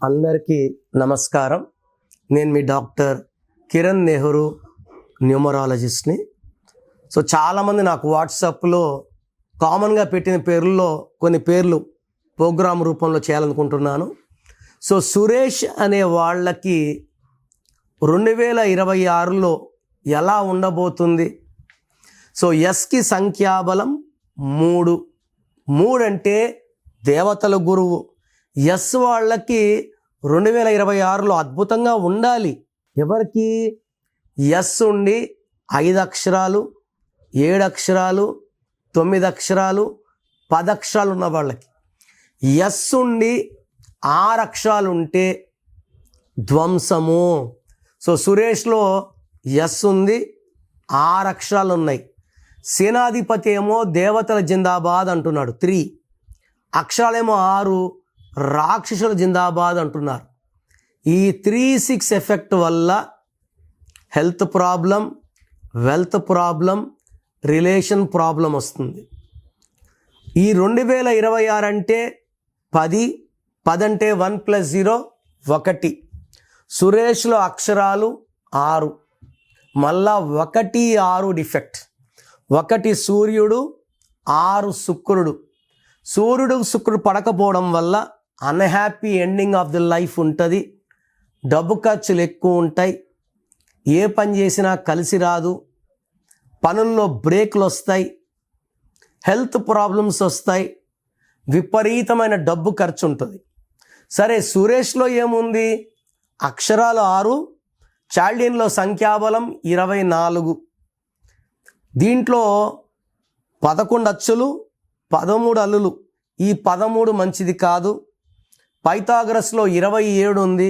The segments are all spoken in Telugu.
అందరికీ నమస్కారం. నేను మీ డాక్టర్ కిరణ్ నెహ్రూ, న్యూమరాలజిస్ట్ని. చాలామంది నాకు వాట్సాప్లో కామన్గా పెట్టిన పేర్లలో కొన్ని పేర్లు ప్రోగ్రామ్ రూపంలో చేయాలనుకుంటున్నాను. సురేష్ అనే వాళ్ళకి 2026లో ఎలా ఉండబోతుంది? ఎస్కి సంఖ్యాబలం 3. 3 అంటే దేవతల గురువు. ఎస్ వాళ్ళకి 2026లో అద్భుతంగా ఉండాలి. ఎవరికి? ఎస్ ఉండి 5 అక్షరాలు, 7 అక్షరాలు, 9 అక్షరాలు, 10 అక్షరాలు ఉన్న వాళ్ళకి. ఎస్ ఉండి 6 అక్షరాలు ఉంటే ధ్వంసము. సురేష్లో ఎస్ ఉంది, 6 అక్షరాలు ఉన్నాయి. సేనాధిపతి ఏమో దేవతల జిందాబాద్ అంటున్నాడు, 3 అక్షరాలేమో 6, రాక్షసుల జిందాబాద్ అంటున్నారు. ఈ 3-6 ఎఫెక్ట్ వల్ల health problem, wealth problem, relation problem వస్తుంది. ఈ 2026 అంటే 10 అంటే 1 + 0 1. సురేష్లో అక్షరాలు 6, మళ్ళా 1 6 డిఫెక్ట్. 1 సూర్యుడు, 6 శుక్రుడు. సూర్యుడు శుక్రుడు పడకపోవడం వల్ల unhappy ending of the life ఉంటుంది. డబ్బు ఖర్చులు ఎక్కువ ఉంటాయి. ఏ పని చేసినా కలిసి రాదు. పనుల్లో బ్రేక్లు వస్తాయి. హెల్త్ ప్రాబ్లమ్స్ వస్తాయి. విపరీతమైన డబ్బు ఖర్చు ఉంటుంది. సరే, సురేష్లో ఏముంది? అక్షరాలు 6, చాల్డీన్లో సంఖ్యాబలం 24. దీంట్లో 11 అచ్చులు, 13 అల్లులు. ఈ 13 మంచిది కాదు. పైథాగరస్లో 27 ఉంది.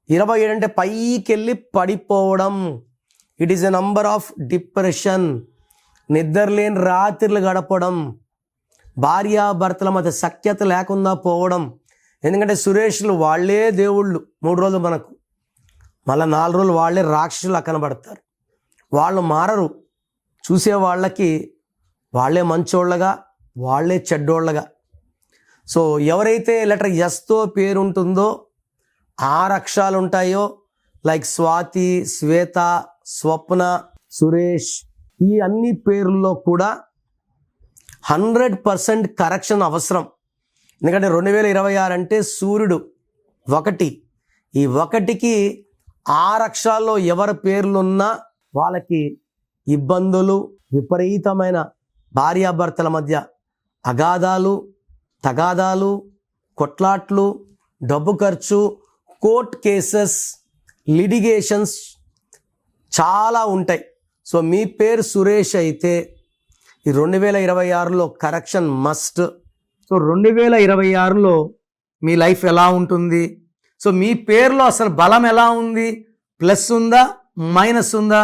27 అంటే పైకి వెళ్ళి పడిపోవడం. It is a number of depression. నిద్రలేని రాత్రులు గడపడం, భార్యాభర్తల మధ్య సఖ్యత లేకుండా పోవడం. ఎందుకంటే సురేష్లు వాళ్ళే దేవుళ్ళు. 3 రోజులు మనకు, మళ్ళీ 4 రోజులు వాళ్ళే రాక్షసులు కనబడతారు. వాళ్ళు మారరు. చూసే వాళ్ళకి వాళ్ళే మంచోళ్ళగా, వాళ్ళే చెడ్డోళ్ళగా. ఎవరైతే లెటర్ ఎస్తో పేరు ఉంటుందో, 6 అక్షరాలు ఉంటాయో, లైక్ స్వాతి, శ్వేత, స్వప్న, సురేష్, ఈ అన్ని పేర్లలో కూడా 100% కరెక్షన్ అవసరం. ఎందుకంటే 2026 అంటే సూర్యుడు 1. ఈ 1కి 6 అక్షరాల్లో ఎవరి పేర్లున్నా వాళ్ళకి ఇబ్బందులు, విపరీతమైన భార్యాభర్తల మధ్య అగాధాలు, తగాదాలు, కొట్లాట్లు, డబ్బు ఖర్చు, కోర్ట్ కేసెస్, లిటిగేషన్స్ చాలా ఉంటాయి. మీ పేరు సురేష్ అయితే ఈ 2026లో కరెక్షన్ మస్ట్. 2026లో మీ లైఫ్ ఎలా ఉంటుంది? మీ పేరులో అసలు బలం ఎలా ఉంది? ప్లస్ ఉందా, మైనస్ ఉందా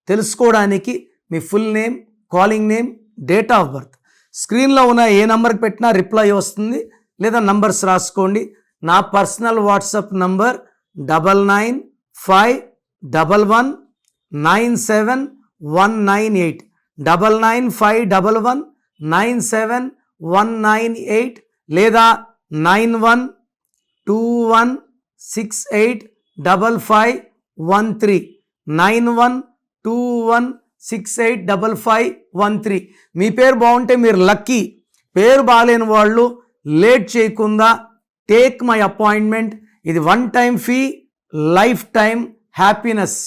తెలుసుకోవడానికి మీ full name, calling name, date of birth స్క్రీన్లో ఉన్న ఏ నంబర్కి పెట్టినా రిప్లై వస్తుంది. లేదా నంబర్స్ రాసుకోండి. నా పర్సనల్ వాట్సాప్ నంబర్ 9951197198, 9951197198, లేదా 9121685513, 9121685513. మీ పేరు బాగుంటే మీరు లక్కీ. పేరు బాగాలేని వాళ్ళు లేట్ చేయకుండా టేక్ మై అపాయింట్మెంట్. ఇది 1 time fee, life time happiness.